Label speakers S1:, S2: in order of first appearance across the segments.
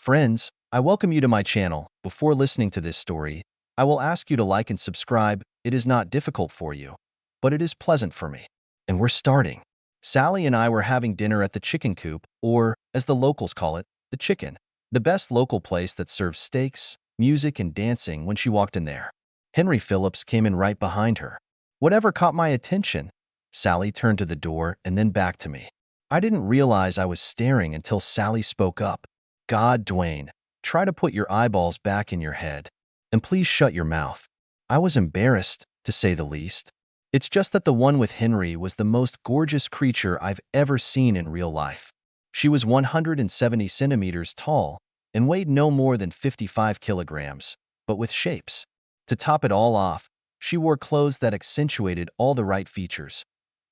S1: Friends, I welcome you to my channel. Before listening to this story, I will ask you to like and subscribe. It is not difficult for you, but it is pleasant for me. And we're starting. Sally and I were having dinner at the Chicken Coop, or, as the locals call it, the Chicken, the best local place that serves steaks, music, and dancing. When she walked in there, Henry Phillips came in right behind her. Whatever caught my attention, Sally turned to the door and then back to me. I didn't realize I was staring until Sally spoke up. God, Dwayne, try to put your eyeballs back in your head. And please shut your mouth. I was embarrassed, to say the least. It's just that the one with Henry was the most gorgeous creature I've ever seen in real life. She was 170 centimeters tall and weighed no more than 55 kilograms, but with shapes. To top it all off, she wore clothes that accentuated all the right features.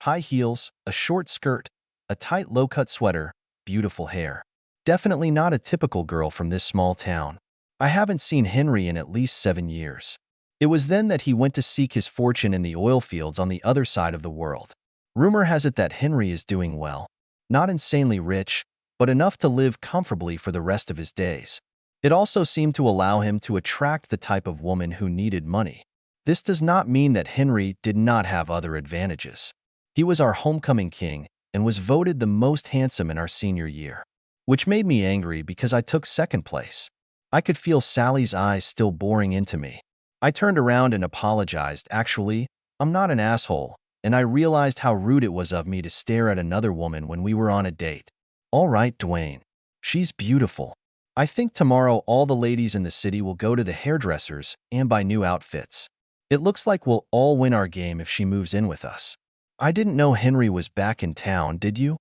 S1: High heels, a short skirt, a tight low-cut sweater, beautiful hair. Definitely not a typical girl from this small town. I haven't seen Henry in at least 7 years. It was then that he went to seek his fortune in the oil fields on the other side of the world. Rumor has it that Henry is doing well. Not insanely rich, but enough to live comfortably for the rest of his days. It also seemed to allow him to attract the type of woman who needed money. This does not mean that Henry did not have other advantages. He was our homecoming king and was voted the most handsome in our senior year, which made me angry because I took second place. I could feel Sally's eyes still boring into me. I turned around and apologized. Actually, I'm not an asshole, and I realized how rude it was of me to stare at another woman when we were on a date. All right, Dwayne. She's beautiful. I think tomorrow all the ladies in the city will go to the hairdressers and buy new outfits. It looks like we'll all win our game if she moves in with us. I didn't know Henry was back in town, did you?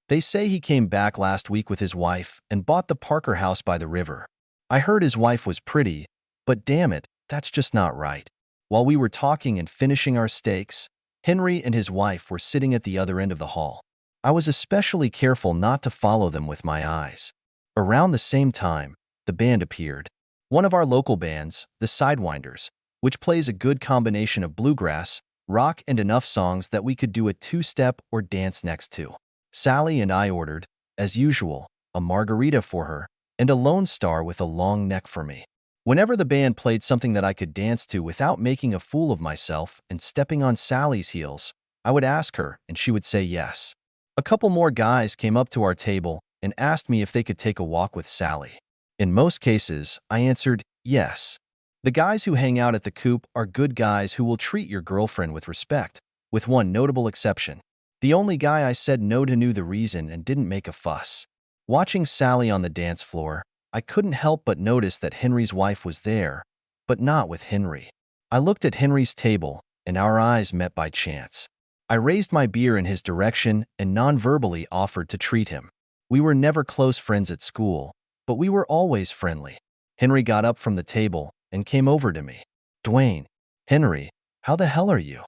S1: They say he came back last week with his wife and bought the Parker house by the river. I heard his wife was pretty, but damn it, that's just not right. While we were talking and finishing our steaks, Henry and his wife were sitting at the other end of the hall. I was especially careful not to follow them with my eyes. Around the same time, the band appeared. One of our local bands, the Sidewinders, which plays a good combination of bluegrass, rock, and enough songs that we could do a two-step or dance next to. Sally and I ordered, as usual, a margarita for her and a Lone Star with a long neck for me. Whenever the band played something that I could dance to without making a fool of myself and stepping on Sally's heels, I would ask her and she would say yes. A couple more guys came up to our table and asked me if they could take a walk with Sally. In most cases, I answered yes. The guys who hang out at the coop are good guys who will treat your girlfriend with respect, with one notable exception. The only guy I said no to knew the reason and didn't make a fuss. Watching Sally on the dance floor, I couldn't help but notice that Henry's wife was there, but not with Henry. I looked at Henry's table, and our eyes met by chance. I raised my beer in his direction and non-verbally offered to treat him. We were never close friends at school, but we were always friendly. Henry got up from the table and came over to me. Dwayne, Henry, how the hell are you?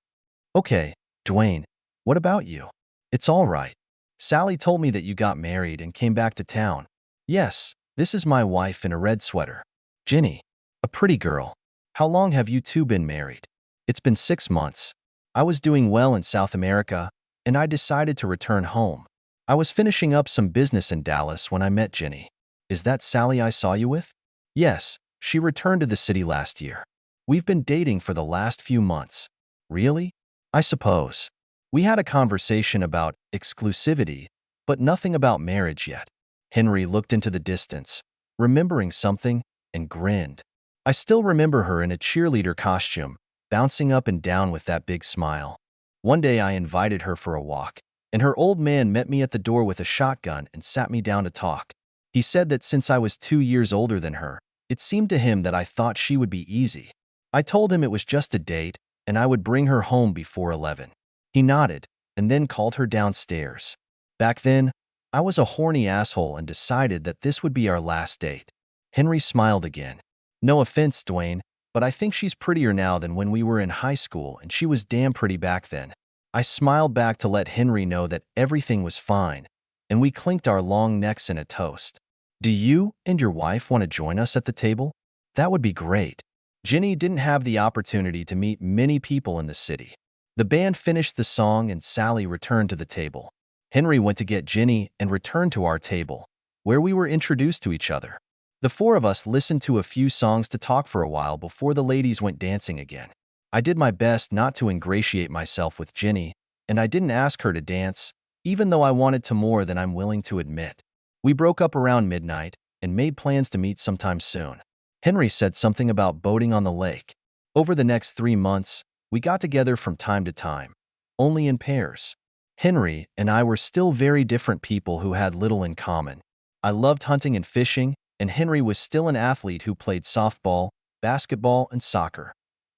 S1: Okay, Dwayne, what about you? It's all right. Sally told me that you got married and came back to town. Yes, this is my wife in a red sweater. Ginny, a pretty girl. How long have you two been married? It's been 6 months. I was doing well in South America, and I decided to return home. I was finishing up some business in Dallas when I met Ginny. Is that Sally I saw you with? Yes, she returned to the city last year. We've been dating for the last few months. Really? I suppose. We had a conversation about exclusivity, but nothing about marriage yet. Henry looked into the distance, remembering something, and grinned. I still remember her in a cheerleader costume, bouncing up and down with that big smile. One day I invited her for a walk, and her old man met me at the door with a shotgun and sat me down to talk. He said that since I was 2 years older than her, it seemed to him that I thought she would be easy. I told him it was just a date, and I would bring her home before 11. He nodded, and then called her downstairs. Back then, I was a horny asshole and decided that this would be our last date. Henry smiled again. No offense, Dwayne, but I think she's prettier now than when we were in high school, and she was damn pretty back then. I smiled back to let Henry know that everything was fine, and we clinked our long necks in a toast. Do you and your wife want to join us at the table? That would be great. Ginny didn't have the opportunity to meet many people in the city. The band finished the song and Sally returned to the table. Henry went to get Ginny and returned to our table, where we were introduced to each other. The four of us listened to a few songs to talk for a while before the ladies went dancing again. I did my best not to ingratiate myself with Ginny, and I didn't ask her to dance, even though I wanted to more than I'm willing to admit. We broke up around midnight and made plans to meet sometime soon. Henry said something about boating on the lake. Over the next 3 months, we got together from time to time, only in pairs. Henry and I were still very different people who had little in common. I loved hunting and fishing, and Henry was still an athlete who played softball, basketball, and soccer.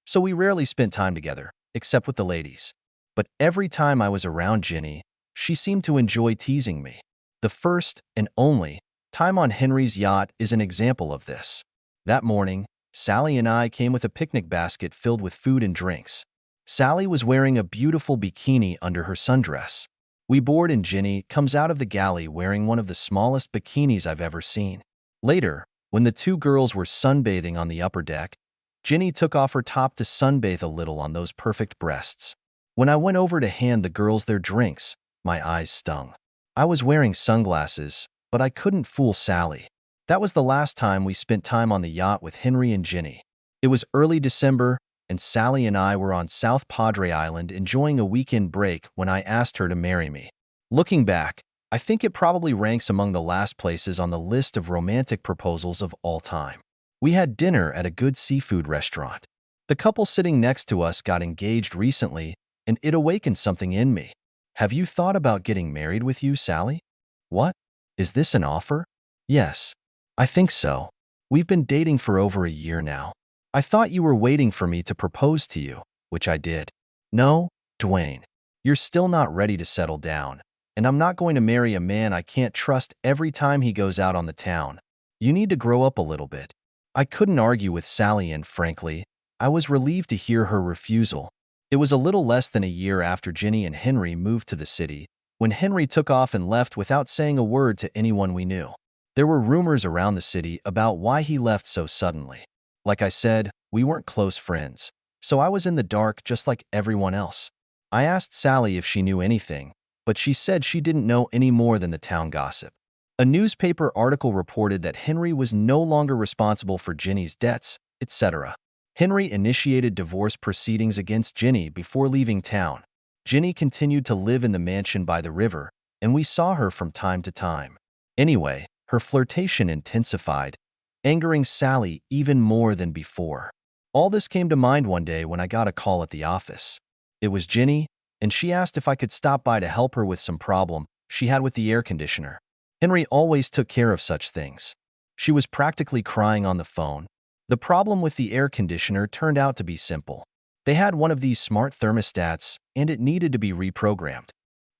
S1: So we rarely spent time together, except with the ladies. But every time I was around Ginny, she seemed to enjoy teasing me. The first and only time on Henry's yacht is an example of this. That morning, Sally and I came with a picnic basket filled with food and drinks. Sally was wearing a beautiful bikini under her sundress. We board and Ginny comes out of the galley wearing one of the smallest bikinis I've ever seen. Later, when the two girls were sunbathing on the upper deck, Ginny took off her top to sunbathe a little on those perfect breasts. When I went over to hand the girls their drinks, my eyes stung. I was wearing sunglasses, but I couldn't fool Sally. That was the last time we spent time on the yacht with Henry and Ginny. It was early December, and Sally and I were on South Padre Island enjoying a weekend break when I asked her to marry me. Looking back, I think it probably ranks among the last places on the list of romantic proposals of all time. We had dinner at a good seafood restaurant. The couple sitting next to us got engaged recently, and it awakened something in me. Have you thought about getting married with you, Sally? What? Is this an offer? Yes. I think so. We've been dating for over a year now. I thought you were waiting for me to propose to you, which I did. No, Dwayne. You're still not ready to settle down, and I'm not going to marry a man I can't trust every time he goes out on the town. You need to grow up a little bit. I couldn't argue with Sally, and frankly, I was relieved to hear her refusal. It was a little less than a year after Ginny and Henry moved to the city, when Henry took off and left without saying a word to anyone we knew. There were rumors around the city about why he left so suddenly. Like I said, we weren't close friends, so I was in the dark just like everyone else. I asked Sally if she knew anything, but she said she didn't know any more than the town gossip. A newspaper article reported that Henry was no longer responsible for Ginny's debts, etc. Henry initiated divorce proceedings against Ginny before leaving town. Ginny continued to live in the mansion by the river, and we saw her from time to time. Anyway, her flirtation intensified, angering Sally even more than before. All this came to mind one day when I got a call at the office. It was Ginny, and she asked if I could stop by to help her with some problem she had with the air conditioner. Henry always took care of such things. She was practically crying on the phone. The problem with the air conditioner turned out to be simple. They had one of these smart thermostats, and it needed to be reprogrammed.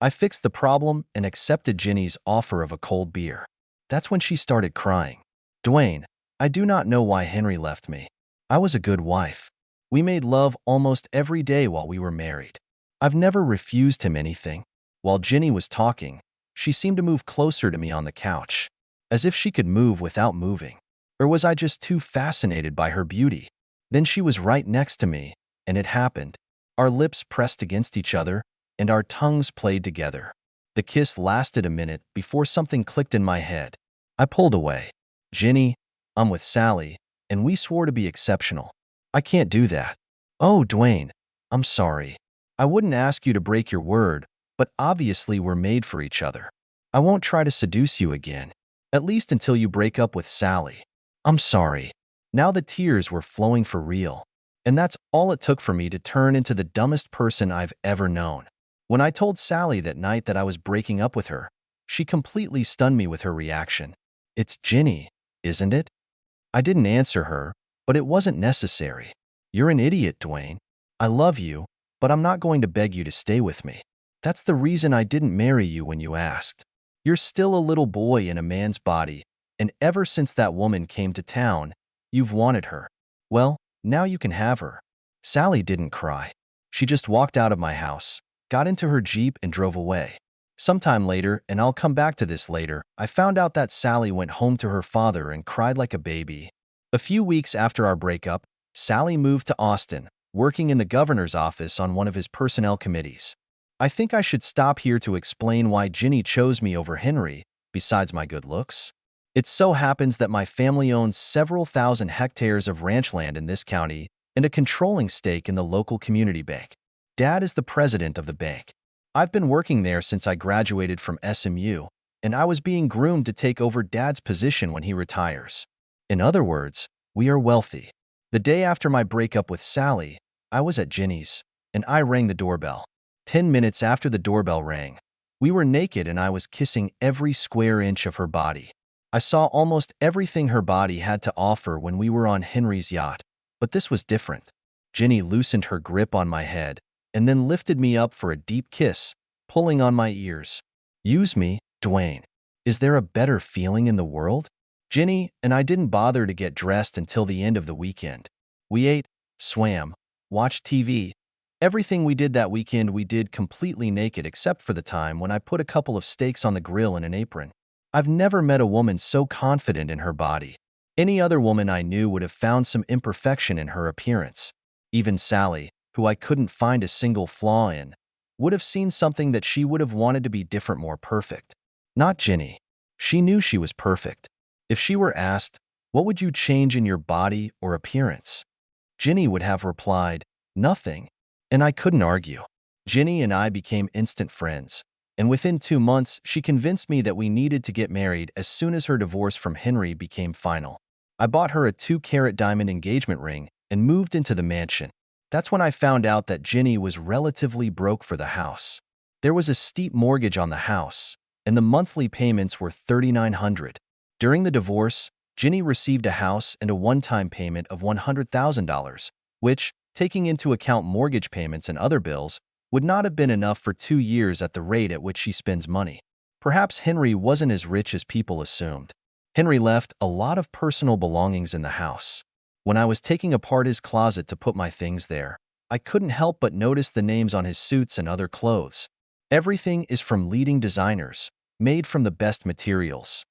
S1: I fixed the problem and accepted Ginny's offer of a cold beer. That's when she started crying. Dwayne, I do not know why Henry left me. I was a good wife. We made love almost every day while we were married. I've never refused him anything. While Ginny was talking, she seemed to move closer to me on the couch, as if she could move without moving. Or was I just too fascinated by her beauty? Then she was right next to me, and it happened. Our lips pressed against each other, and our tongues played together. The kiss lasted a minute before something clicked in my head. I pulled away. Ginny, I'm with Sally, and we swore to be exceptional. I can't do that. Oh, Dwayne, I'm sorry. I wouldn't ask you to break your word, but obviously we're made for each other. I won't try to seduce you again, at least until you break up with Sally. I'm sorry. Now the tears were flowing for real, and that's all it took for me to turn into the dumbest person I've ever known. When I told Sally that night that I was breaking up with her, she completely stunned me with her reaction. It's Ginny, isn't it? I didn't answer her, but it wasn't necessary. You're an idiot, Dwayne. I love you, but I'm not going to beg you to stay with me. That's the reason I didn't marry you when you asked. You're still a little boy in a man's body, and ever since that woman came to town, you've wanted her. Well, now you can have her. Sally didn't cry. She just walked out of my house, got into her Jeep, and drove away. Sometime later, and I'll come back to this later, I found out that Sally went home to her father and cried like a baby. A few weeks after our breakup, Sally moved to Austin, working in the governor's office on one of his personnel committees. I think I should stop here to explain why Ginny chose me over Henry, besides my good looks. It so happens that my family owns several thousand hectares of ranch land in this county and a controlling stake in the local community bank. Dad is the president of the bank. I've been working there since I graduated from SMU, and I was being groomed to take over Dad's position when he retires. In other words, we are wealthy. The day after my breakup with Sally, I was at Ginny's, and I rang the doorbell. 10 minutes after the doorbell rang, we were naked and I was kissing every square inch of her body. I saw almost everything her body had to offer when we were on Henry's yacht, but this was different. Ginny loosened her grip on my head and then lifted me up for a deep kiss, pulling on my ears. Use me, Dwayne. Is there a better feeling in the world? Ginny and I didn't bother to get dressed until the end of the weekend. We ate, swam, watched TV. Everything we did that weekend we did completely naked except for the time when I put a couple of steaks on the grill in an apron. I've never met a woman so confident in her body. Any other woman I knew would have found some imperfection in her appearance. Even Sally, who I couldn't find a single flaw in, would have seen something that she would have wanted to be different, more perfect. Not Ginny. She knew she was perfect. If she were asked, "What would you change in your body or appearance?" Ginny would have replied, "Nothing." And I couldn't argue. Ginny and I became instant friends. And within 2 months, she convinced me that we needed to get married as soon as her divorce from Henry became final. I bought her a 2-carat diamond engagement ring and moved into the mansion. That's when I found out that Ginny was relatively broke for the house. There was a steep mortgage on the house, and the monthly payments were $3,900. During the divorce, Ginny received a house and a one-time payment of $100,000, which, taking into account mortgage payments and other bills, would not have been enough for 2 years at the rate at which she spends money. Perhaps Henry wasn't as rich as people assumed. Henry left a lot of personal belongings in the house. When I was taking apart his closet to put my things there, I couldn't help but notice the names on his suits and other clothes. Everything is from leading designers, made from the best materials.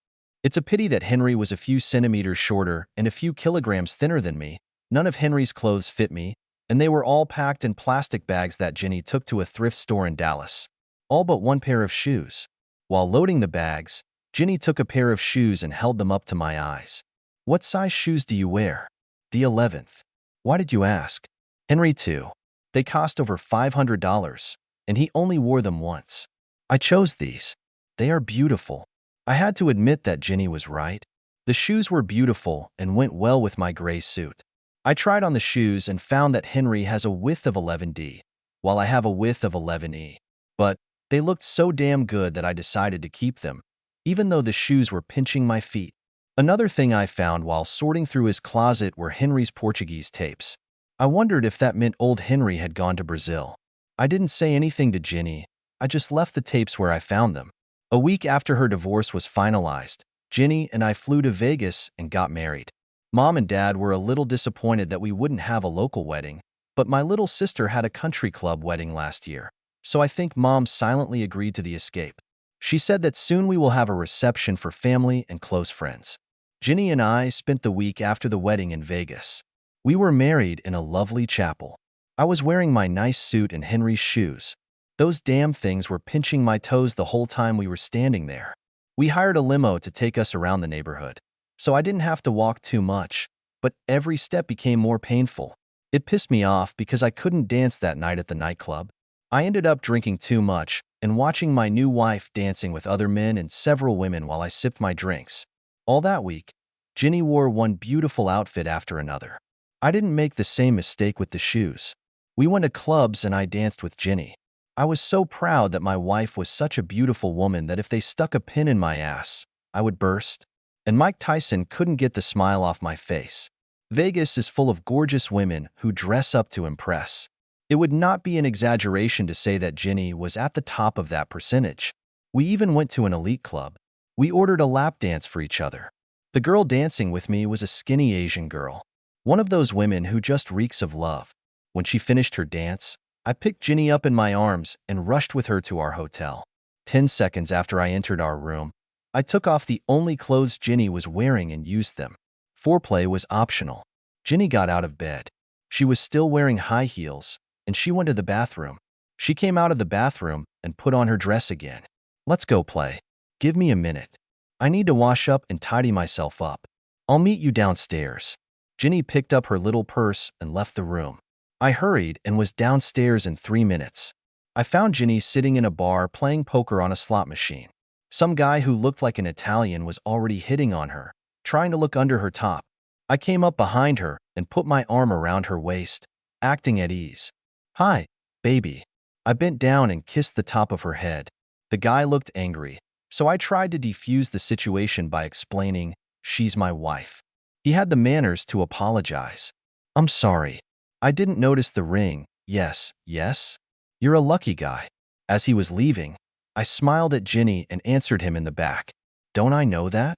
S1: It's a pity that Henry was a few centimeters shorter and a few kilograms thinner than me. None of Henry's clothes fit me, and they were all packed in plastic bags that Ginny took to a thrift store in Dallas. All but one pair of shoes. While loading the bags, Ginny took a pair of shoes and held them up to my eyes. "What size shoes do you wear?" "The 11th. "Why did you ask?" "Henry too. They cost over $500, and he only wore them once. I chose these. They are beautiful." I had to admit that Ginny was right. The shoes were beautiful and went well with my gray suit. I tried on the shoes and found that Henry has a width of 11D, while I have a width of 11E. But they looked so damn good that I decided to keep them, even though the shoes were pinching my feet. Another thing I found while sorting through his closet were Henry's Portuguese tapes. I wondered if that meant old Henry had gone to Brazil. I didn't say anything to Ginny. I just left the tapes where I found them. A week after her divorce was finalized, Ginny and I flew to Vegas and got married. Mom and Dad were a little disappointed that we wouldn't have a local wedding, but my little sister had a country club wedding last year, so I think Mom silently agreed to the escape. She said that soon we will have a reception for family and close friends. Ginny and I spent the week after the wedding in Vegas. We were married in a lovely chapel. I was wearing my nice suit and Henry's shoes. Those damn things were pinching my toes the whole time we were standing there. We hired a limo to take us around the neighborhood, so I didn't have to walk too much, but every step became more painful. It pissed me off because I couldn't dance that night at the nightclub. I ended up drinking too much and watching my new wife dancing with other men and several women while I sipped my drinks. All that week, Ginny wore one beautiful outfit after another. I didn't make the same mistake with the shoes. We went to clubs and I danced with Ginny. I was so proud that my wife was such a beautiful woman that if they stuck a pin in my ass, I would burst. And Mike Tyson couldn't get the smile off my face. Vegas is full of gorgeous women who dress up to impress. It would not be an exaggeration to say that Ginny was at the top of that percentage. We even went to an elite club. We ordered a lap dance for each other. The girl dancing with me was a skinny Asian girl, one of those women who just reeks of love. When she finished her dance, I picked Ginny up in my arms and rushed with her to our hotel. 10 seconds after I entered our room, I took off the only clothes Ginny was wearing and used them. Foreplay was optional. Ginny got out of bed. She was still wearing high heels, and she went to the bathroom. She came out of the bathroom and put on her dress again. "Let's go play. Give me a minute." I need to wash up and tidy myself up. I'll meet you downstairs. Ginny picked up her little purse and left the room. I hurried and was downstairs in 3 minutes. I found Ginny sitting in a bar playing poker on a slot machine. Some guy who looked like an Italian was already hitting on her, trying to look under her top. I came up behind her and put my arm around her waist, acting at ease. "Hi, baby." I bent down and kissed the top of her head. The guy looked angry, so I tried to defuse the situation by explaining, "She's my wife." He had the manners to apologize. "I'm sorry. I didn't notice the ring. Yes, yes. You're a lucky guy." As he was leaving, I smiled at Ginny and answered him in the back. "Don't I know that?"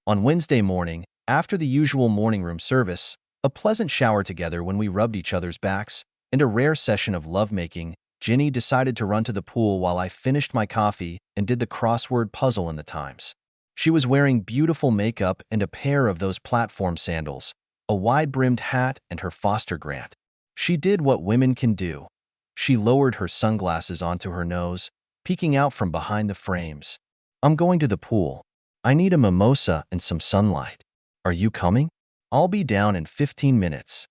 S1: On Wednesday morning, after the usual morning room service, a pleasant shower together when we rubbed each other's backs, and a rare session of lovemaking, Ginny decided to run to the pool while I finished my coffee and did the crossword puzzle in the Times. She was wearing beautiful makeup and a pair of those platform sandals, a wide-brimmed hat, and her foster grant. She did what women can do. She lowered her sunglasses onto her nose, peeking out from behind the frames. "I'm going to the pool. I need a mimosa and some sunlight. Are you coming? I'll be down in 15 minutes.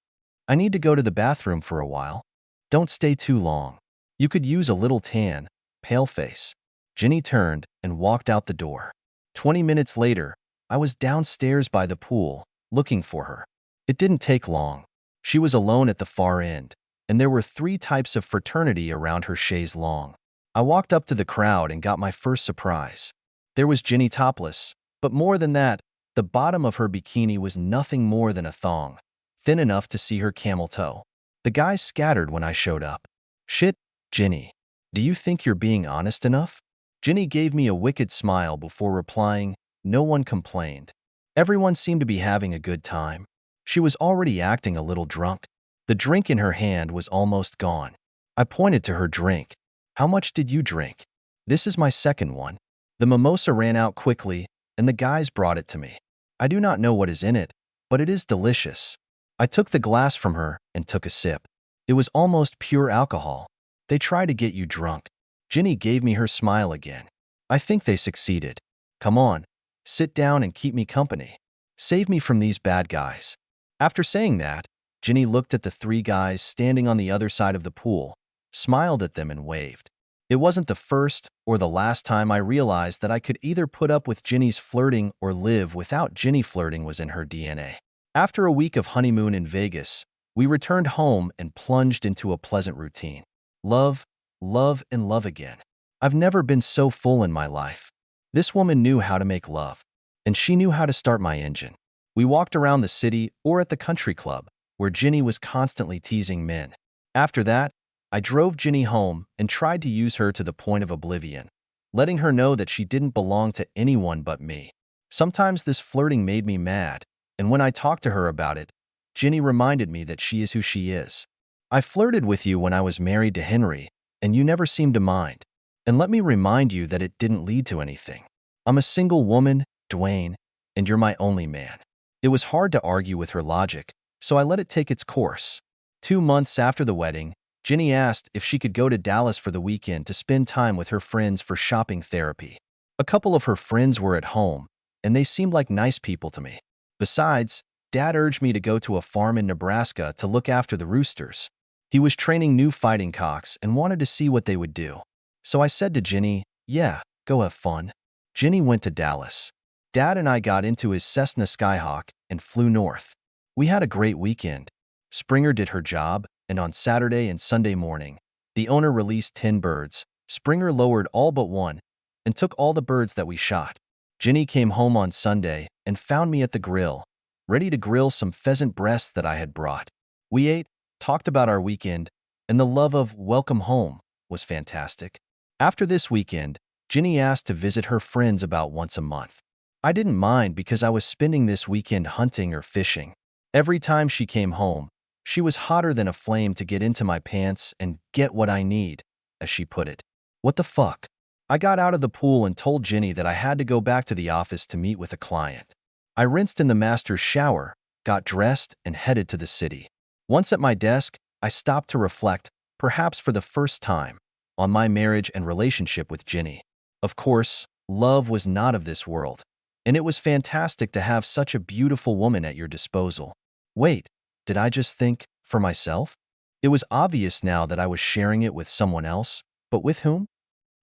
S1: I need to go to the bathroom for a while. Don't stay too long. You could use a little tan, pale face." Ginny turned and walked out the door. 20 minutes later, I was downstairs by the pool, looking for her. It didn't take long. She was alone at the far end, and there were 3 types of fraternity around her chaise longue. I walked up to the crowd and got my first surprise. There was Ginny topless, but more than that, the bottom of her bikini was nothing more than a thong, thin enough to see her camel toe. The guys scattered when I showed up. "Shit, Ginny. Do you think you're being honest enough?" Ginny gave me a wicked smile before replying, "No one complained. Everyone seemed to be having a good time." She was already acting a little drunk. The drink in her hand was almost gone. I pointed to her drink. "How much did you drink?" "This is my second one." The mimosa ran out quickly, and the guys brought it to me. I do not know what is in it, but it is delicious. I took the glass from her and took a sip. It was almost pure alcohol. They try to get you drunk. Ginny gave me her smile again. I think they succeeded. "Come on, sit down and keep me company. Save me from these bad guys." After saying that, Ginny looked at the 3 guys standing on the other side of the pool, smiled at them and waved. It wasn't the first or the last time I realized that I could either put up with Ginny's flirting or live without. Ginny flirting was in her DNA. After a week of honeymoon in Vegas, we returned home and plunged into a pleasant routine. Love, love, and love again. I've never been so full in my life. This woman knew how to make love, and she knew how to start my engine. We walked around the city or at the country club, where Ginny was constantly teasing men. After that, I drove Ginny home and tried to use her to the point of oblivion, letting her know that she didn't belong to anyone but me. Sometimes this flirting made me mad, and when I talked to her about it, Ginny reminded me that she is who she is. "I flirted with you when I was married to Henry, and you never seemed to mind. And let me remind you that it didn't lead to anything. I'm a single woman, Dwayne, and you're my only man." It was hard to argue with her logic, so I let it take its course. 2 months after the wedding, Ginny asked if she could go to Dallas for the weekend to spend time with her friends for shopping therapy. A couple of her friends were at home, and they seemed like nice people to me. Besides, Dad urged me to go to a farm in Nebraska to look after the roosters. He was training new fighting cocks and wanted to see what they would do. So I said to Ginny, "Yeah, go have fun." Ginny went to Dallas. Dad and I got into his Cessna Skyhawk and flew north. We had a great weekend. Springer did her job, and on Saturday and Sunday morning, the owner released 10 birds. Springer lowered all but one and took all the birds that we shot. Ginny came home on Sunday and found me at the grill, ready to grill some pheasant breasts that I had brought. We ate, talked about our weekend, and the love of welcome home was fantastic. After this weekend, Ginny asked to visit her friends about once a month. I didn't mind because I was spending this weekend hunting or fishing. Every time she came home, she was hotter than a flame to get into my pants and get what I need, as she put it. What the fuck? I got out of the pool and told Ginny that I had to go back to the office to meet with a client. I rinsed in the master's shower, got dressed, and headed to the city. Once at my desk, I stopped to reflect, perhaps for the first time, on my marriage and relationship with Ginny. Of course, love was not of this world. And it was fantastic to have such a beautiful woman at your disposal. Wait, did I just think for myself? It was obvious now that I was sharing it with someone else, but with whom?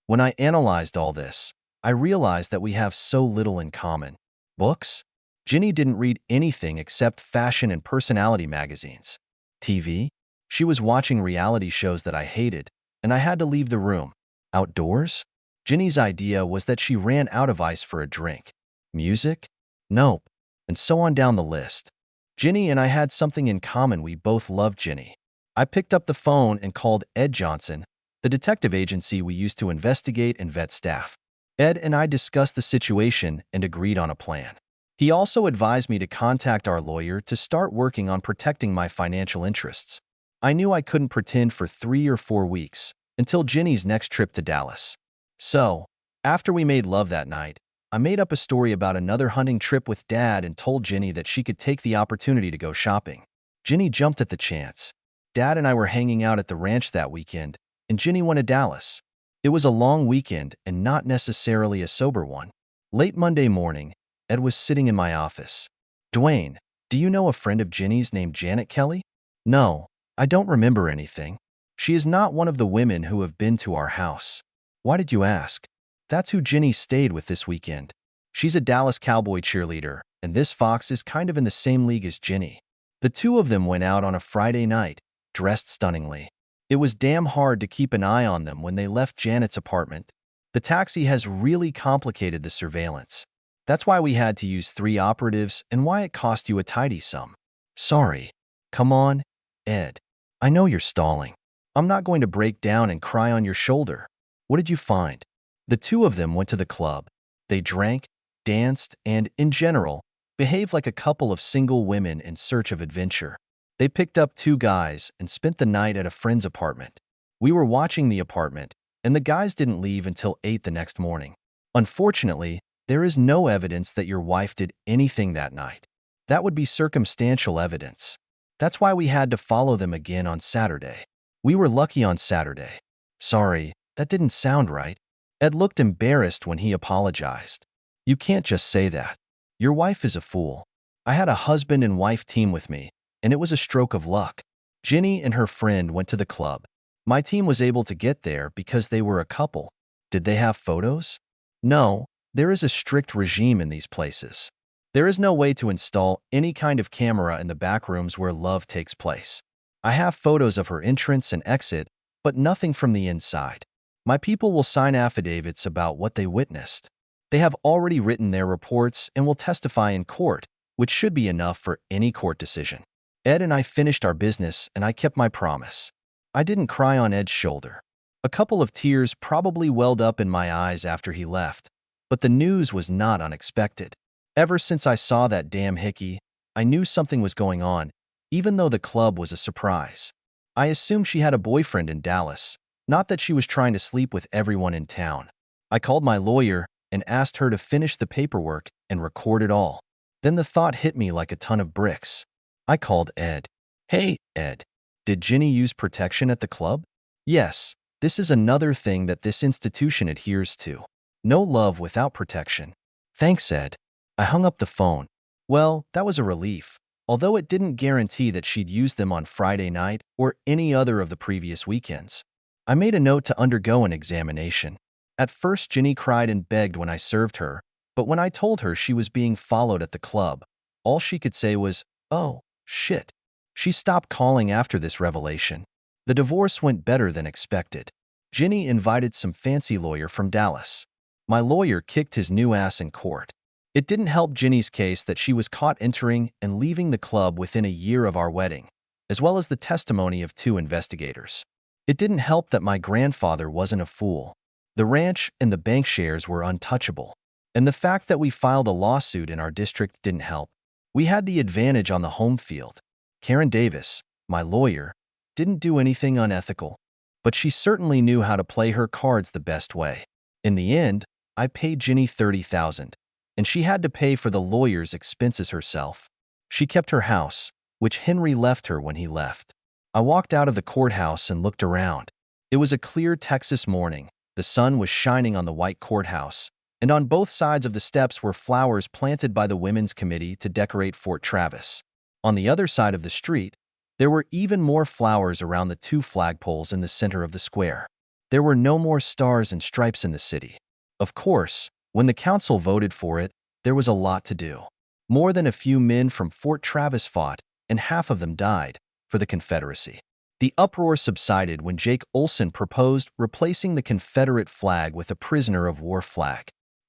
S1: When I analyzed all this, I realized that we have so little in common. Books? Ginny didn't read anything except fashion and personality magazines. TV? She was watching reality shows that I hated, and I had to leave the room. Outdoors? Ginny's idea was that she ran out of ice for a drink. Music? Nope. And so on down the list. Ginny and I had something in common. We both loved Ginny. I picked up the phone and called Ed Johnson, the detective agency we used to investigate and vet staff. Ed and I discussed the situation and agreed on a plan. He also advised me to contact our lawyer to start working on protecting my financial interests. I knew I couldn't pretend for 3 or 4 weeks until Ginny's next trip to Dallas. So, after we made love that night, I made up a story about another hunting trip with Dad and told Ginny that she could take the opportunity to go shopping. Ginny jumped at the chance. Dad and I were hanging out at the ranch that weekend, and Ginny went to Dallas. It was a long weekend and not necessarily a sober one. Late Monday morning, Ed was sitting in my office. "Dwayne, do you know a friend of Ginny's named Janet Kelly?" "No, I don't remember anything. She is not one of the women who have been to our house." "Why did you ask?" "That's who Ginny stayed with this weekend. She's a Dallas Cowboy cheerleader, and this fox is kind of in the same league as Ginny. The two of them went out on a Friday night, dressed stunningly. It was damn hard to keep an eye on them when they left Janet's apartment. The taxi has really complicated the surveillance. That's why we had to use 3 operatives and why it cost you a tidy sum." "Sorry." "Come on, Ed. I know you're stalling. I'm not going to break down and cry on your shoulder. What did you find?" "The two of them went to the club. They drank, danced, and, in general, behaved like a couple of single women in search of adventure. They picked up 2 guys and spent the night at a friend's apartment. We were watching the apartment, and the guys didn't leave until 8 the next morning. Unfortunately, there is no evidence that your wife did anything that night. That would be circumstantial evidence. That's why we had to follow them again on Saturday. We were lucky on Saturday." "Sorry, that didn't sound right." Ed looked embarrassed when he apologized. "You can't just say that. Your wife is a fool. I had a husband and wife team with me, and it was a stroke of luck. Ginny and her friend went to the club. My team was able to get there because they were a couple. Did they have photos? No, there is a strict regime in these places. There is no way to install any kind of camera in the back rooms where love takes place. I have photos of her entrance and exit, but nothing from the inside. My people will sign affidavits about what they witnessed. They have already written their reports and will testify in court, which should be enough for any court decision." Ed and I finished our business, and I kept my promise. I didn't cry on Ed's shoulder. A couple of tears probably welled up in my eyes after he left, but the news was not unexpected. Ever since I saw that damn hickey, I knew something was going on, even though the club was a surprise. I assumed she had a boyfriend in Dallas, not that she was trying to sleep with everyone in town. I called my lawyer and asked her to finish the paperwork and record it all. Then the thought hit me like a ton of bricks. I called Ed. "Hey, Ed, did Ginny use protection at the club?" "Yes, this is another thing that this institution adheres to. No love without protection." "Thanks, Ed." I hung up the phone. Well, that was a relief, although it didn't guarantee that she'd used them on Friday night or any other of the previous weekends. I made a note to undergo an examination. At first, Ginny cried and begged when I served her, but when I told her she was being followed at the club, all she could say was, "Oh, shit." She stopped calling after this revelation. The divorce went better than expected. Ginny invited some fancy lawyer from Dallas. My lawyer kicked his new ass in court. It didn't help Ginny's case that she was caught entering and leaving the club within a year of our wedding, as well as the testimony of 2 investigators. It didn't help that my grandfather wasn't a fool. The ranch and the bank shares were untouchable. And the fact that we filed a lawsuit in our district didn't help. We had the advantage on the home field. Karen Davis, my lawyer, didn't do anything unethical, but she certainly knew how to play her cards the best way. In the end, I paid Ginny $30,000, and she had to pay for the lawyer's expenses herself. She kept her house, which Henry left her when he left. I walked out of the courthouse and looked around. It was a clear Texas morning. The sun was shining on the white courthouse, and on both sides of the steps were flowers planted by the Women's Committee to decorate Fort Travis. On the other side of the street, there were even more flowers around the two flagpoles in the center of the square. There were no more stars and stripes in the city. Of course, when the council voted for it, there was a lot to do. More than a few men from Fort Travis fought, and half of them died, for the Confederacy. The uproar subsided when Jake Olson proposed replacing the Confederate flag with a prisoner of war flag.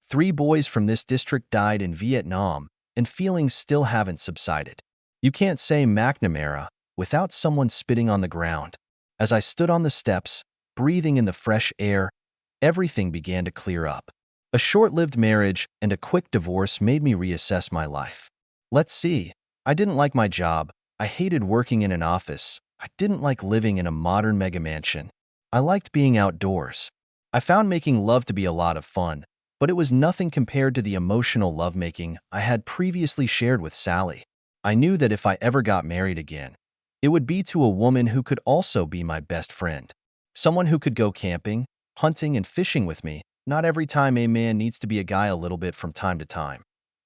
S1: 3 boys from this district died in Vietnam, and feelings still haven't subsided. You can't say McNamara without someone spitting on the ground. As I stood on the steps, breathing in the fresh air, everything began to clear up. A short-lived marriage and a quick divorce made me reassess my life. Let's see. I didn't like my job. I hated working in an office. I didn't like living in a modern mega mansion. I liked being outdoors. I found making love to be a lot of fun, but it was nothing compared to the emotional lovemaking I had previously shared with Sally. I knew that if I ever got married again, it would be to a woman who could also be my best friend. Someone who could go camping, hunting, and fishing with me. Not every time a man needs to be a guy a little bit from time to time.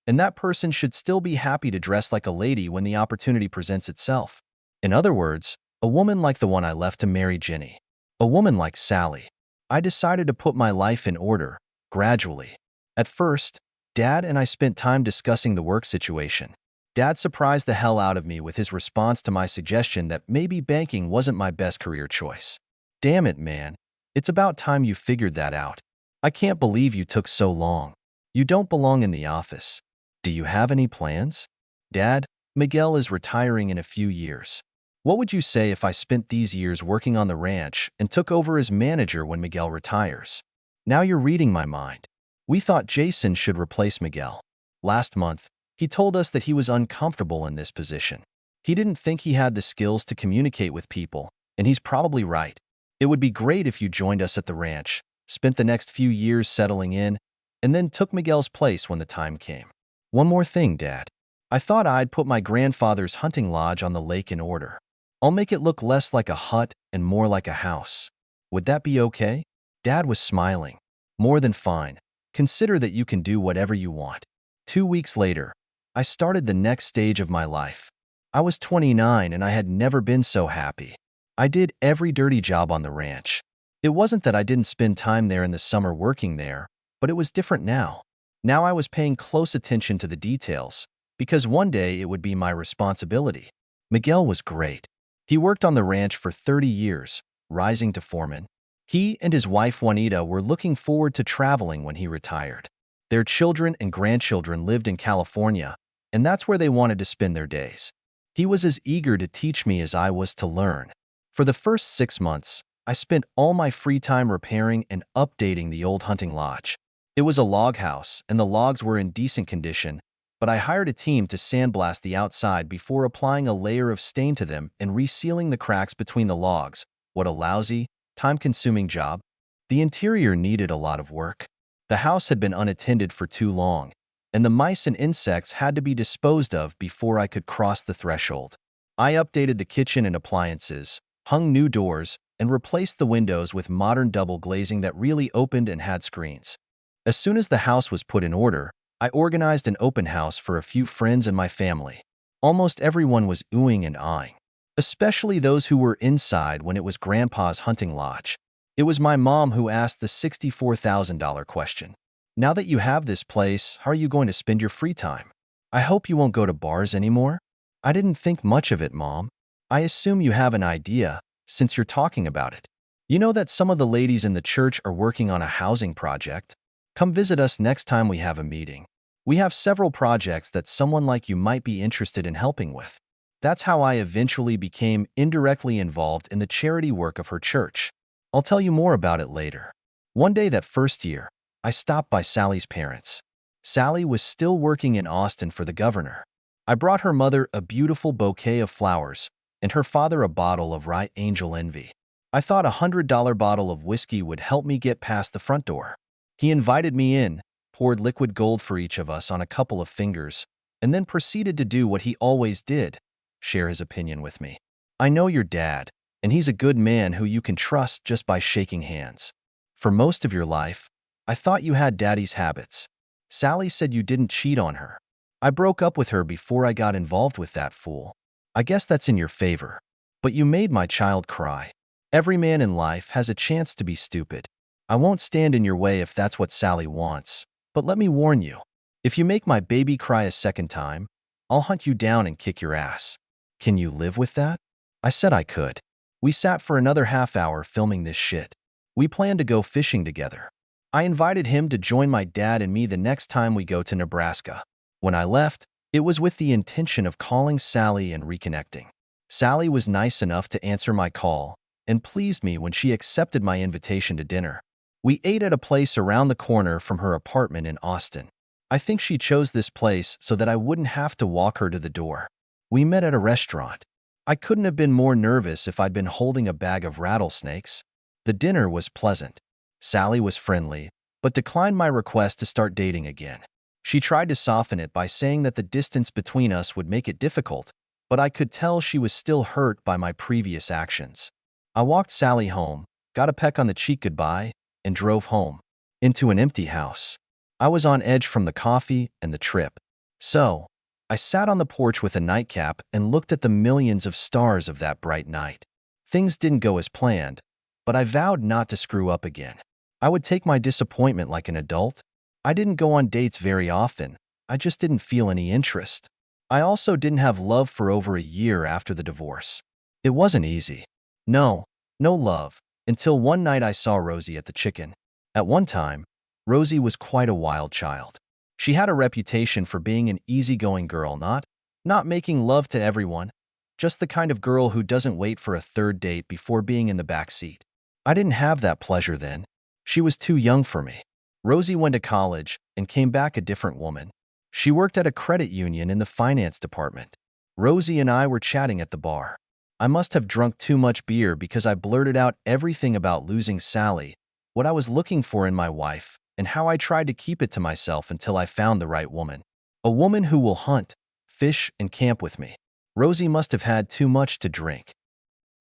S1: And that person should still be happy to dress like a lady when the opportunity presents itself. In other words, a woman like the one I left to marry Jenny. A woman like Sally. I decided to put my life in order, gradually. At first, Dad and I spent time discussing the work situation. Dad surprised the hell out of me with his response to my suggestion that maybe banking wasn't my best career choice. Damn it, man. It's about time you figured that out. I can't believe you took so long. You don't belong in the office. Do you have any plans? Dad, Miguel is retiring in a few years. What would you say if I spent these years working on the ranch and took over as manager when Miguel retires? Now you're reading my mind. We thought Jason should replace Miguel. Last month, he told us that he was uncomfortable in this position. He didn't think he had the skills to communicate with people, and he's probably right. It would be great if you joined us at the ranch, spent the next few years settling in, and then took Miguel's place when the time came. One more thing, Dad. I thought I'd put my grandfather's hunting lodge on the lake in order. I'll make it look less like a hut and more like a house. Would that be okay? Dad was smiling. More than fine. Consider that you can do whatever you want. 2 weeks later, I started the next stage of my life. I was 29 and I had never been so happy. I did every dirty job on the ranch. It wasn't that I didn't spend time there in the summer working there, but it was different now. Now I was paying close attention to the details, because one day it would be my responsibility. Miguel was great. He worked on the ranch for 30 years, rising to foreman. He and his wife Juanita were looking forward to traveling when he retired. Their children and grandchildren lived in California, and that's where they wanted to spend their days. He was as eager to teach me as I was to learn. For the first 6 months, I spent all my free time repairing and updating the old hunting lodge. It was a log house, and the logs were in decent condition, but I hired a team to sandblast the outside before applying a layer of stain to them and resealing the cracks between the logs. What a lousy, time-consuming job. The interior needed a lot of work. The house had been unattended for too long, and the mice and insects had to be disposed of before I could cross the threshold. I updated the kitchen and appliances, hung new doors, and replaced the windows with modern double glazing that really opened and had screens. As soon as the house was put in order, I organized an open house for a few friends and my family. Almost everyone was oohing and aahing, especially those who were inside when it was Grandpa's hunting lodge. It was my mom who asked the $64,000 question. Now that you have this place, how are you going to spend your free time? I hope you won't go to bars anymore. I didn't think much of it, Mom. I assume you have an idea, since you're talking about it. You know that some of the ladies in the church are working on a housing project? Come visit us next time we have a meeting. We have several projects that someone like you might be interested in helping with. That's how I eventually became indirectly involved in the charity work of her church. I'll tell you more about it later. One day that first year, I stopped by Sally's parents. Sally was still working in Austin for the governor. I brought her mother a beautiful bouquet of flowers and her father a bottle of Right Angel Envy. I thought $100 bottle of whiskey would help me get past the front door. He invited me in, poured liquid gold for each of us on a couple of fingers, and then proceeded to do what he always did, share his opinion with me. I know your dad, and he's a good man who you can trust just by shaking hands. For most of your life, I thought you had daddy's habits. Sally said you didn't cheat on her. I broke up with her before I got involved with that fool. I guess that's in your favor. But you made my child cry. Every man in life has a chance to be stupid. I won't stand in your way if that's what Sally wants. But let me warn you, if you make my baby cry a second time, I'll hunt you down and kick your ass. Can you live with that? I said I could. We sat for another half hour filming this shit. We planned to go fishing together. I invited him to join my dad and me the next time we go to Nebraska. When I left, it was with the intention of calling Sally and reconnecting. Sally was nice enough to answer my call and pleased me when she accepted my invitation to dinner. We ate at a place around the corner from her apartment in Austin. I think she chose this place so that I wouldn't have to walk her to the door. We met at a restaurant. I couldn't have been more nervous if I'd been holding a bag of rattlesnakes. The dinner was pleasant. Sally was friendly, but declined my request to start dating again. She tried to soften it by saying that the distance between us would make it difficult, but I could tell she was still hurt by my previous actions. I walked Sally home, got a peck on the cheek goodbye, and drove home, into an empty house. I was on edge from the coffee and the trip. So, I sat on the porch with a nightcap and looked at the millions of stars of that bright night. Things didn't go as planned, but I vowed not to screw up again. I would take my disappointment like an adult. I didn't go on dates very often. I just didn't feel any interest. I also didn't have love for over a year after the divorce. It wasn't easy. No love, until one night I saw Rosie at the Chicken. At one time, Rosie was quite a wild child. She had a reputation for being an easygoing girl, not making love to everyone, just the kind of girl who doesn't wait for a third date before being in the back seat. I didn't have that pleasure then. She was too young for me. Rosie went to college and came back a different woman. She worked at a credit union in the finance department. Rosie and I were chatting at the bar. I must have drunk too much beer because I blurted out everything about losing Sally, what I was looking for in my wife, and how I tried to keep it to myself until I found the right woman. A woman who will hunt, fish, and camp with me. Rosie must have had too much to drink.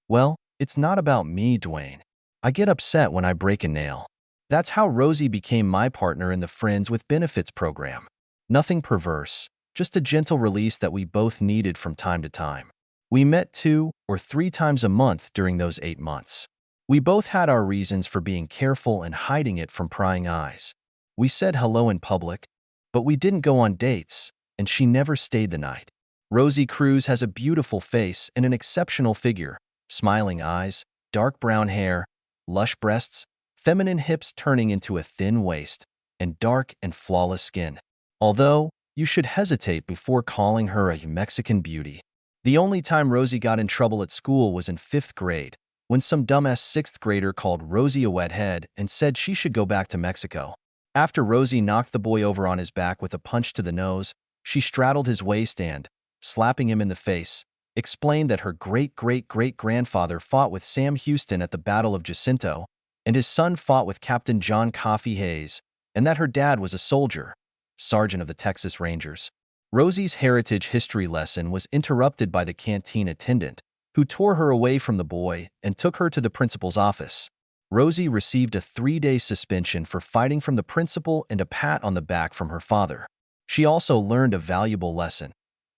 S1: Well, it's not about me, Dwayne. I get upset when I break a nail. That's how Rosie became my partner in the Friends with Benefits program. Nothing perverse, just a gentle release that we both needed from time to time. We met 2 or 3 times a month during those 8 months. We both had our reasons for being careful and hiding it from prying eyes. We said hello in public, but we didn't go on dates, and she never stayed the night. Rosie Cruz has a beautiful face and an exceptional figure, smiling eyes, dark brown hair, lush breasts, feminine hips turning into a thin waist, and dark and flawless skin. Although, you should hesitate before calling her a Mexican beauty. The only time Rosie got in trouble at school was in 5th grade, when some dumbass 6th grader called Rosie a wet head and said she should go back to Mexico. After Rosie knocked the boy over on his back with a punch to the nose, she straddled his waist and, slapping him in the face, explained that her great-great-great-grandfather fought with Sam Houston at the Battle of Jacinto, and his son fought with Captain John Coffee Hayes, and that her dad was a soldier, sergeant of the Texas Rangers. Rosie's heritage history lesson was interrupted by the canteen attendant, who tore her away from the boy and took her to the principal's office. Rosie received a 3-day suspension for fighting from the principal and a pat on the back from her father. She also learned a valuable lesson.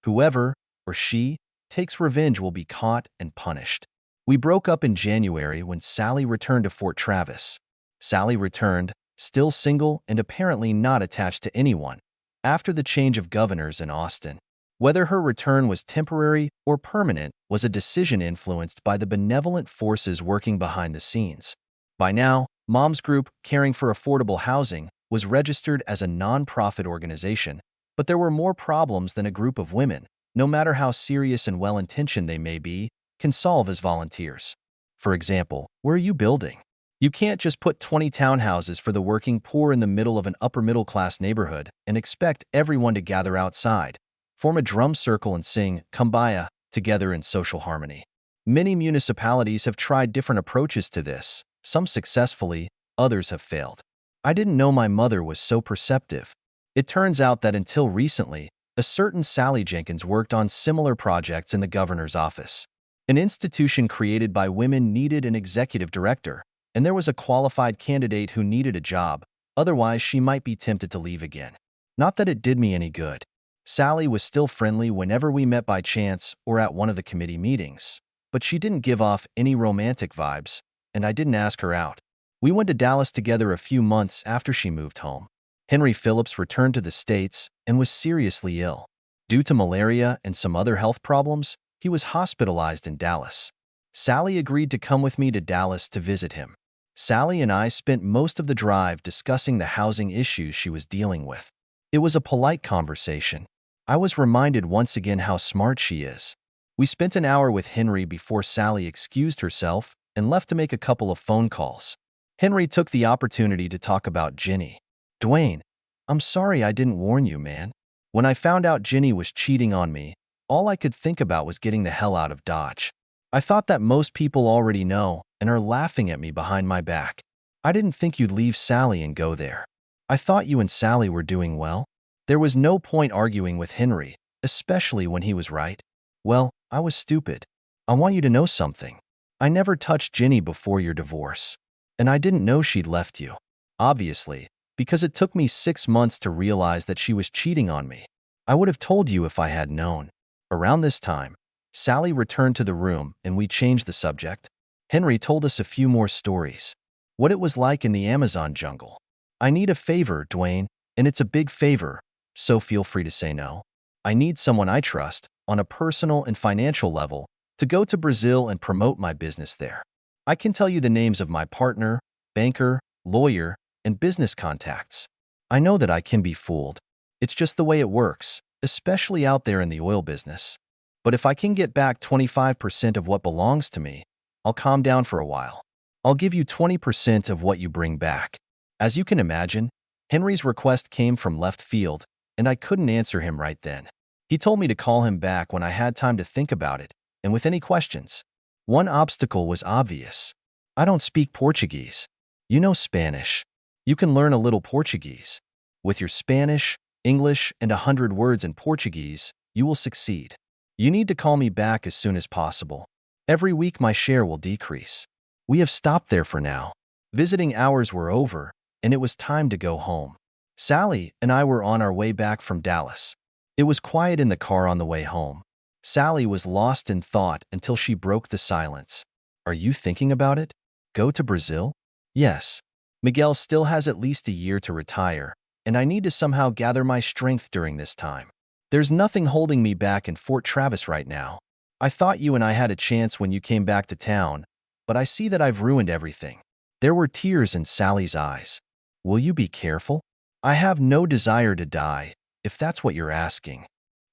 S1: Whoever, or she, takes revenge will be caught and punished. We broke up in January when Sally returned to Fort Travis. Sally returned, still single and apparently not attached to anyone, after the change of governors in Austin. Whether her return was temporary or permanent was a decision influenced by the benevolent forces working behind the scenes. By now, Mom's Group, Caring for Affordable Housing, was registered as a non-profit organization, but there were more problems than a group of women, no matter how serious and well-intentioned they may be, can solve as volunteers. For example, where are you building? You can't just put 20 townhouses for the working poor in the middle of an upper-middle-class neighborhood and expect everyone to gather outside, form a drum circle and sing Kumbaya together in social harmony. Many municipalities have tried different approaches to this, some successfully, others have failed. I didn't know my mother was so perceptive. It turns out that until recently, a certain Sally Jenkins worked on similar projects in the governor's office. An institution created by women needed an executive director, and there was a qualified candidate who needed a job, Otherwise, she might be tempted to leave again. Not that it did me any good. Sally was still friendly whenever we met by chance or at one of the committee meetings, but she didn't give off any romantic vibes, and I didn't ask her out. We went to Dallas together a few months after she moved home. Henry Phillips returned to the States and was seriously ill. Due to malaria and some other health problems, he was hospitalized in Dallas. Sally agreed to come with me to Dallas to visit him. Sally and I spent most of the drive discussing the housing issues she was dealing with. It was a polite conversation. I was reminded once again how smart she is. We spent an hour with Henry before Sally excused herself and left to make a couple of phone calls. Henry took the opportunity to talk about Ginny. "Dwayne, I'm sorry I didn't warn you, man. When I found out Ginny was cheating on me, all I could think about was getting the hell out of Dodge. I thought that most people already know and are laughing at me behind my back. I didn't think you'd leave Sally and go there. I thought you and Sally were doing well." There was no point arguing with Henry, especially when he was right. "Well, I was stupid. I want you to know something. I never touched Ginny before your divorce. And I didn't know she'd left you. Obviously, because it took me 6 months to realize that she was cheating on me. I would have told you if I had known." Around this time, Sally returned to the room and we changed the subject. Henry told us a few more stories. What it was like in the Amazon jungle. "I need a favor, Dwayne, and it's a big favor, so feel free to say no. I need someone I trust, on a personal and financial level, to go to Brazil and promote my business there. I can tell you the names of my partner, banker, lawyer, and business contacts. I know that I can be fooled. It's just the way it works, especially out there in the oil business. But if I can get back 25% of what belongs to me, I'll calm down for a while. I'll give you 20% of what you bring back." As you can imagine, Henry's request came from left field, and I couldn't answer him right then. He told me to call him back when I had time to think about it, and with any questions. One obstacle was obvious. I don't speak Portuguese. You know Spanish. You can learn a little Portuguese. With your Spanish, English, and 100 words in Portuguese, you will succeed. You need to call me back as soon as possible. Every week my share will decrease. We have stopped there for now. Visiting hours were over, and it was time to go home. Sally and I were on our way back from Dallas. It was quiet in the car on the way home. Sally was lost in thought until she broke the silence. "Are you thinking about it? Go to Brazil?" "Yes. Miguel still has at least a year to retire, and I need to somehow gather my strength during this time. There's nothing holding me back in Fort Travis right now. I thought you and I had a chance when you came back to town, but I see that I've ruined everything." There were tears in Sally's eyes. "Will you be careful?" "I have no desire to die, if that's what you're asking.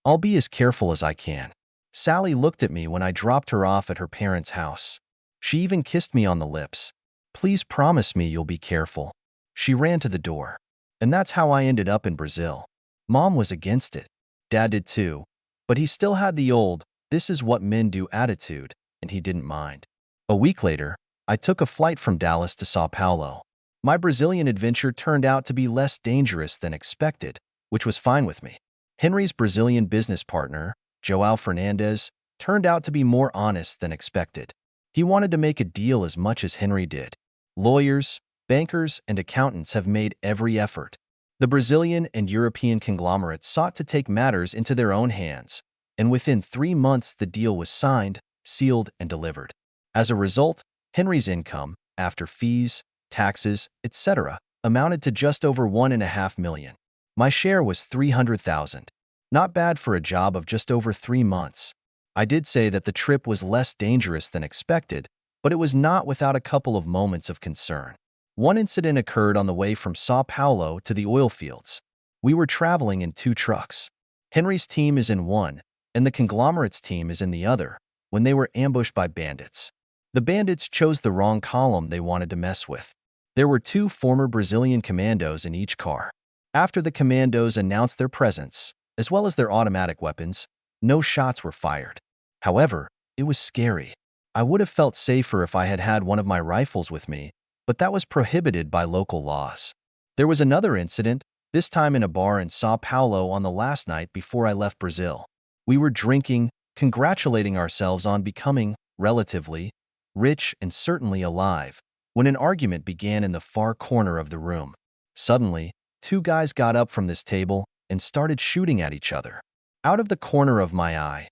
S1: I'll be as careful as I can." Sally looked at me when I dropped her off at her parents' house. She even kissed me on the lips. "Please promise me you'll be careful." She ran to the door. And that's how I ended up in Brazil. Mom was against it. Dad did too. But he still had the old, "this is what men do" attitude, and he didn't mind. A week later, I took a flight from Dallas to Sao Paulo. My Brazilian adventure turned out to be less dangerous than expected, which was fine with me. Henry's Brazilian business partner, João Fernandes, turned out to be more honest than expected. He wanted to make a deal as much as Henry did. Lawyers, bankers, and accountants have made every effort. The Brazilian and European conglomerates sought to take matters into their own hands, and within 3 months the deal was signed, sealed, and delivered. As a result, Henry's income, after fees, taxes, etc., amounted to just over $1.5 million. My share was $300,000. Not bad for a job of just over 3 months. I did say that the trip was less dangerous than expected, but it was not without a couple of moments of concern. One incident occurred on the way from Sao Paulo to the oil fields. We were traveling in 2 trucks. Henry's team is in one, and the conglomerate's team is in the other, when they were ambushed by bandits. The bandits chose the wrong column they wanted to mess with. There were 2 former Brazilian commandos in each car. After the commandos announced their presence, as well as their automatic weapons, no shots were fired. However, it was scary. I would have felt safer if I had had one of my rifles with me, but that was prohibited by local laws. There was another incident, this time in a bar in Sao Paulo on the last night before I left Brazil. We were drinking, congratulating ourselves on becoming, relatively, rich and certainly alive, when an argument began in the far corner of the room. Suddenly, two guys got up from this table and started shooting at each other. Out of the corner of my eye,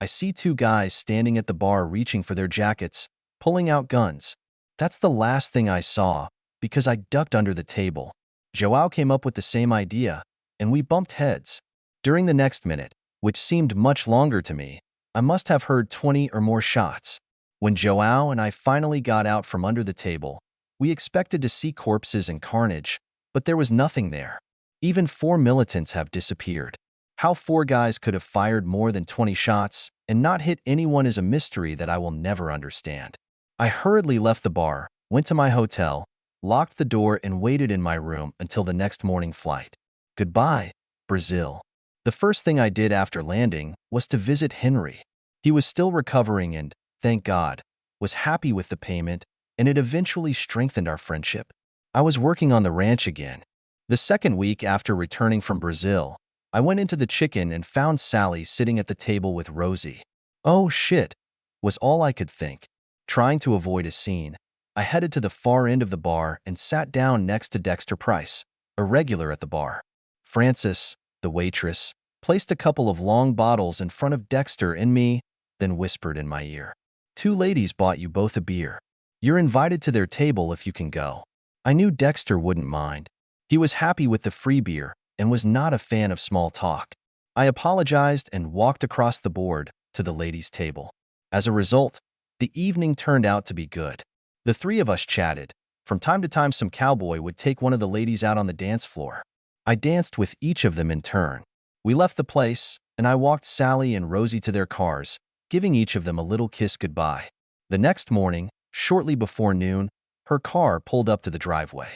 S1: I see two guys standing at the bar reaching for their jackets, pulling out guns. That's the last thing I saw because I ducked under the table. Joao came up with the same idea, and we bumped heads. During the next minute, which seemed much longer to me, I must have heard 20 or more shots. When Joao and I finally got out from under the table, we expected to see corpses and carnage, but there was nothing there. Even 4 militants have disappeared. How 4 guys could have fired more than 20 shots and not hit anyone is a mystery that I will never understand. I hurriedly left the bar, went to my hotel, locked the door and waited in my room until the next morning flight. Goodbye, Brazil. The first thing I did after landing was to visit Henry. He was still recovering and, thank God, was happy with the payment, and it eventually strengthened our friendship. I was working on the ranch again. The second week after returning from Brazil, I went into the chicken and found Sally sitting at the table with Rosie. Oh shit, was all I could think. Trying to avoid a scene, I headed to the far end of the bar and sat down next to Dexter Price, a regular at the bar. Frances, the waitress, placed a couple of long bottles in front of Dexter and me, then whispered in my ear. 2 ladies bought you both a beer. You're invited to their table if you can go. I knew Dexter wouldn't mind. He was happy with the free beer and was not a fan of small talk. I apologized and walked across the board to the ladies' table. As a result, the evening turned out to be good. The 3 of us chatted. From time to time, some cowboy would take one of the ladies out on the dance floor. I danced with each of them in turn. We left the place, and I walked Sally and Rosie to their cars, giving each of them a little kiss goodbye. The next morning, shortly before noon, her car pulled up to the driveway.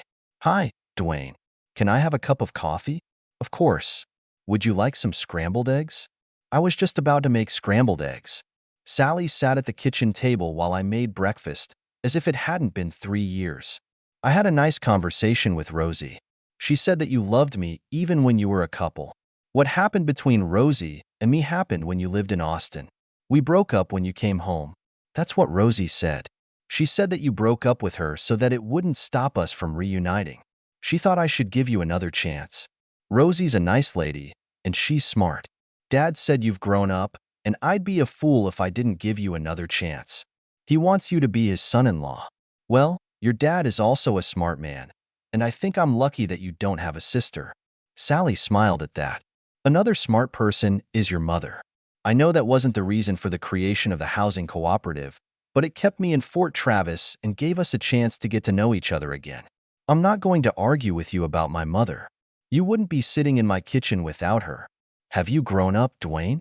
S1: Hi, Dwayne. Can I have a cup of coffee? Of course. Would you like some scrambled eggs? I was just about to make scrambled eggs. Sally sat at the kitchen table while I made breakfast, as if it hadn't been 3 years. I had a nice conversation with Rosie. She said that you loved me even when you were a couple. What happened between Rosie and me happened when you lived in Austin. We broke up when you came home. That's what Rosie said. She said that you broke up with her so that it wouldn't stop us from reuniting. She thought I should give you another chance. Rosie's a nice lady, and she's smart. Dad said you've grown up, and I'd be a fool if I didn't give you another chance. He wants you to be his son-in-law. Well, your dad is also a smart man, and I think I'm lucky that you don't have a sister. Sally smiled at that. Another smart person is your mother. I know that wasn't the reason for the creation of the housing cooperative, but it kept me in Fort Travis and gave us a chance to get to know each other again. I'm not going to argue with you about my mother. You wouldn't be sitting in my kitchen without her. Have you grown up, Dwayne?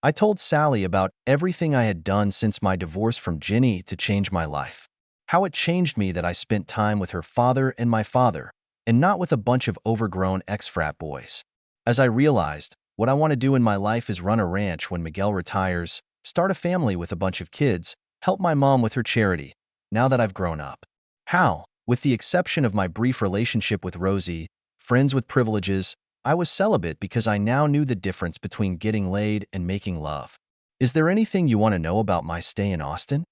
S1: I told Sally about everything I had done since my divorce from Ginny to change my life. How it changed me that I spent time with her father and my father, and not with a bunch of overgrown ex-frat boys. As I realized, what I want to do in my life is run a ranch when Miguel retires, start a family with a bunch of kids, help my mom with her charity, now that I've grown up. How? With the exception of my brief relationship with Rosie, friends with privileges, I was celibate because I now knew the difference between getting laid and making love. Is there anything you want to know about my stay in Austin?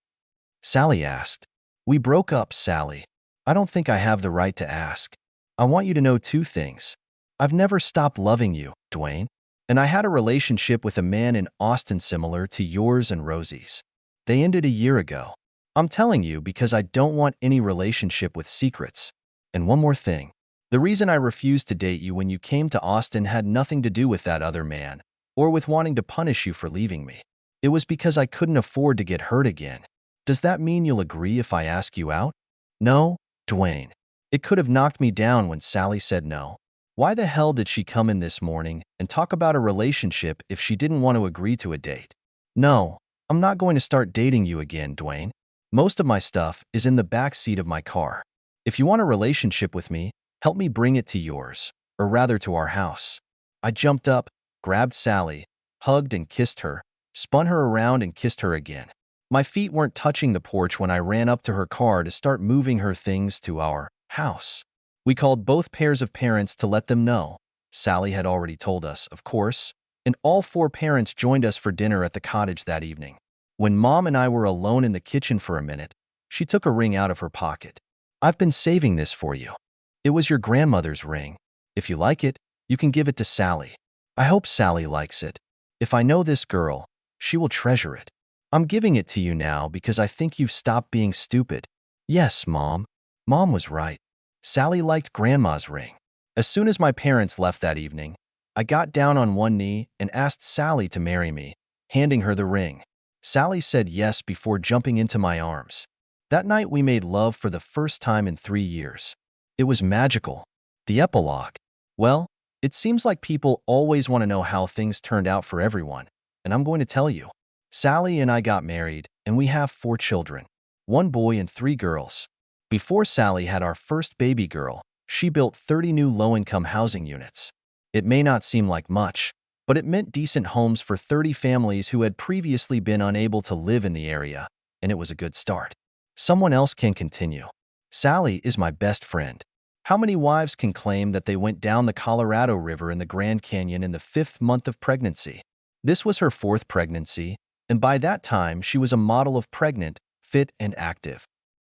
S1: Sally asked. We broke up, Sally. I don't think I have the right to ask. I want you to know 2 things. I've never stopped loving you, Dwayne. And I had a relationship with a man in Austin similar to yours and Rosie's. They ended a year ago. I'm telling you because I don't want any relationship with secrets. And one more thing. The reason I refused to date you when you came to Austin had nothing to do with that other man, or with wanting to punish you for leaving me. It was because I couldn't afford to get hurt again. Does that mean you'll agree if I ask you out? No, Dwayne. It could have knocked me down when Sally said no. Why the hell did she come in this morning and talk about a relationship if she didn't want to agree to a date? No, I'm not going to start dating you again, Dwayne. Most of my stuff is in the back seat of my car. If you want a relationship with me, help me bring it to yours, or rather to our house. I jumped up, grabbed Sally, hugged and kissed her, spun her around and kissed her again. My feet weren't touching the porch when I ran up to her car to start moving her things to our house. We called both pairs of parents to let them know. Sally had already told us, of course, and all 4 parents joined us for dinner at the cottage that evening. When Mom and I were alone in the kitchen for a minute, she took a ring out of her pocket. I've been saving this for you. It was your grandmother's ring. If you like it, you can give it to Sally. I hope Sally likes it. If I know this girl, she will treasure it. I'm giving it to you now because I think you've stopped being stupid. Yes, Mom. Mom was right. Sally liked Grandma's ring. As soon as my parents left that evening, I got down on one knee and asked Sally to marry me, handing her the ring. Sally said yes before jumping into my arms. That night we made love for the first time in 3 years. It was magical. The epilogue. Well, it seems like people always want to know how things turned out for everyone, and I'm going to tell you. Sally and I got married, and we have 4 children, 1 boy and 3 girls. Before Sally had our first baby girl, she built 30 new low-income housing units. It may not seem like much, but it meant decent homes for 30 families who had previously been unable to live in the area, and it was a good start. Someone else can continue. Sally is my best friend. How many wives can claim that they went down the Colorado River in the Grand Canyon in the 5th month of pregnancy? This was her 4th pregnancy, and by that time she was a model of pregnant, fit, and active.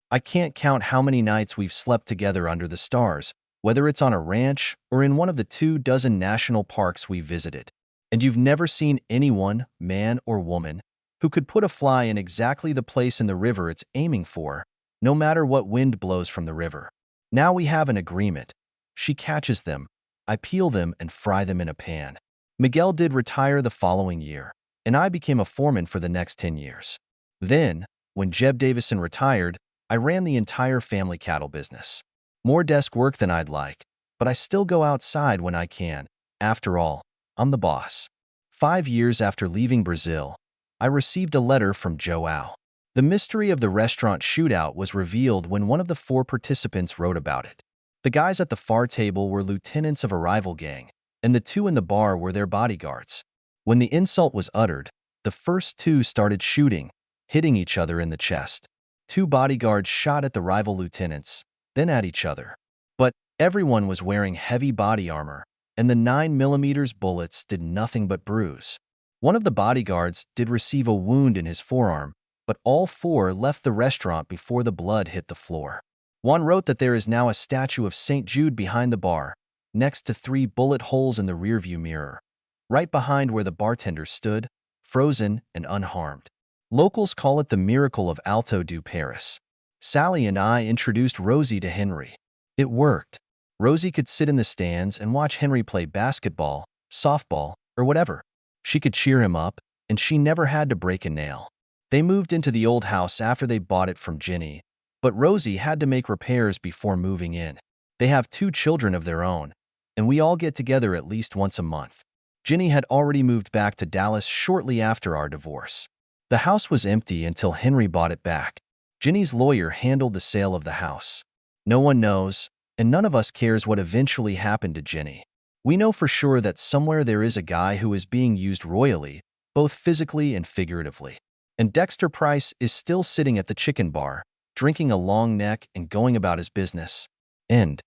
S1: I can't count how many nights we've slept together under the stars, whether it's on a ranch or in one of the 24 national parks we visited. And you've never seen anyone, man or woman, who could put a fly in exactly the place in the river it's aiming for, no matter what wind blows from the river. Now we have an agreement. She catches them, I peel them and fry them in a pan. Miguel did retire the following year, and I became a foreman for the next 10 years. Then, when Jeb Davison retired, I ran the entire family cattle business. More desk work than I'd like, but I still go outside when I can. After all, I'm the boss. 5 years after leaving Brazil, I received a letter from João. The mystery of the restaurant shootout was revealed when one of the 4 participants wrote about it. The guys at the far table were lieutenants of a rival gang, and the 2 in the bar were their bodyguards. When the insult was uttered, the first 2 started shooting, hitting each other in the chest. 2 bodyguards shot at the rival lieutenants, then at each other. But everyone was wearing heavy body armor, and the 9mm bullets did nothing but bruise. One of the bodyguards did receive a wound in his forearm, but all 4 left the restaurant before the blood hit the floor. One wrote that there is now a statue of St. Jude behind the bar, next to 3 bullet holes in the rearview mirror, right behind where the bartender stood, frozen and unharmed. Locals call it the miracle of Alto do Paris. Sally and I introduced Rosie to Henry. It worked. Rosie could sit in the stands and watch Henry play basketball, softball, or whatever. She could cheer him up, and she never had to break a nail. They moved into the old house after they bought it from Ginny, but Rosie had to make repairs before moving in. They have 2 children of their own, and we all get together at least once a month. Ginny had already moved back to Dallas shortly after our divorce. The house was empty until Henry bought it back. Ginny's lawyer handled the sale of the house. No one knows, and none of us cares what eventually happened to Ginny. We know for sure that somewhere there is a guy who is being used royally, both physically and figuratively. And Dexter Price is still sitting at the chicken bar, drinking a long neck and going about his business. End.